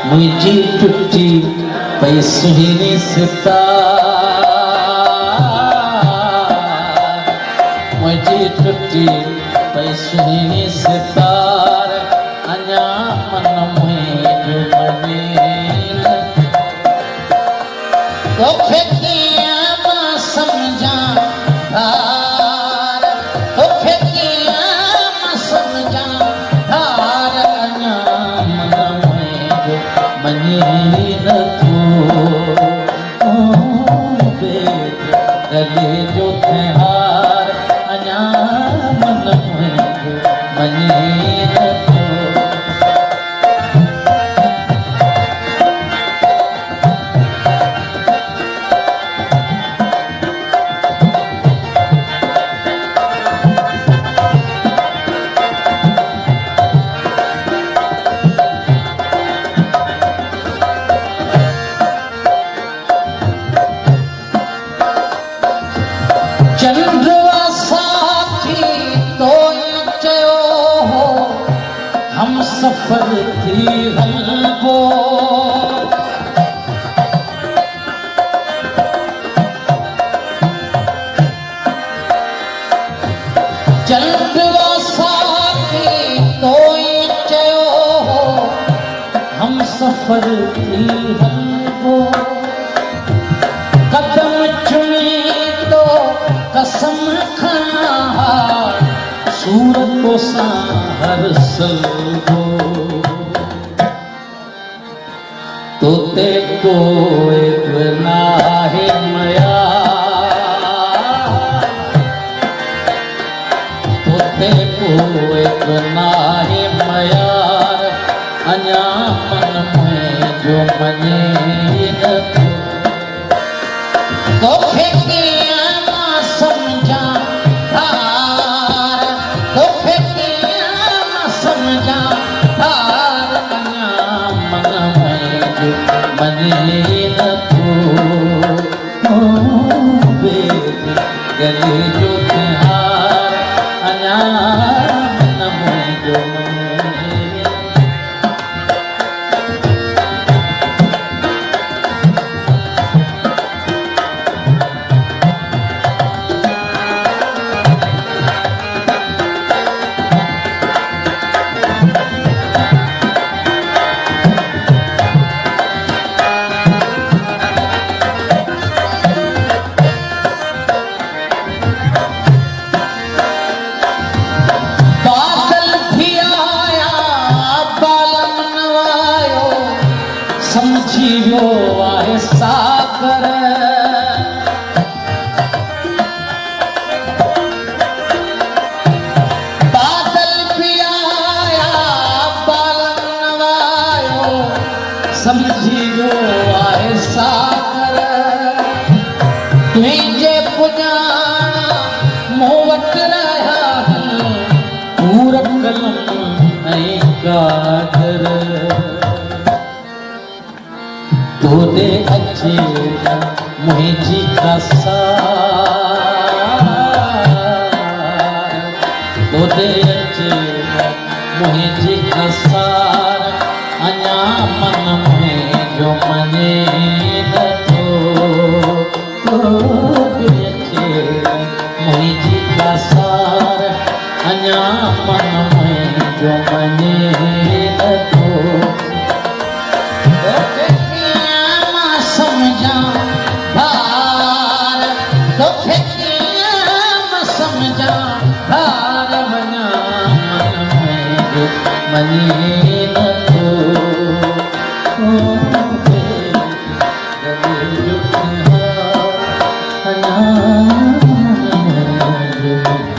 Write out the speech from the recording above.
मुझी टुटी पई सुहिनी सितार, मुझी टुटी पई सुहिनी सितार, अञा मन मुंहिंजो मने तोखे कीअं मां सम्झां धार, तोखे कीअं मां सम्झां धार, अञा मन मनी नथो गले जो त्योहार, अञा मन मुंहिंजो मनी नथो। चंद्रवा साथी तो चयो हो हम सफर थी हलबो, चंद्रवा साथी तो चयो हो हम सफर थी हलबो, कदम चुनी तो कसम खाना सूरत सां हर सलबो, तोते कोई नाहे मया, तोते कोई नाहे मयार, अञा मन मुंहिंजो मने नथो तोखे कीअं मां सम्झां धार, तोखे कीअं मां सम्झां धार, अञा मन मुंहिंजो मने नथो सागर बादल भी आया बालन नवायो समझी जो आहे सागर तुझे पुजाना मूं वटि रहिया पूरब कलम ऐं कागर तोॾे अचे मुंहिंजी कसार तोॾे अचे मुंहिंजी कसार अञा मन मुंहिंजो मञे नथो तोॾे अचे मुंहिंजी कसार अञा मन मुंहिंजो मञे नथो समझा भार तोखे कीअं मां समझा भार वञा मन मुंहिंजो मञे नथो अञा मन मुंहिंजो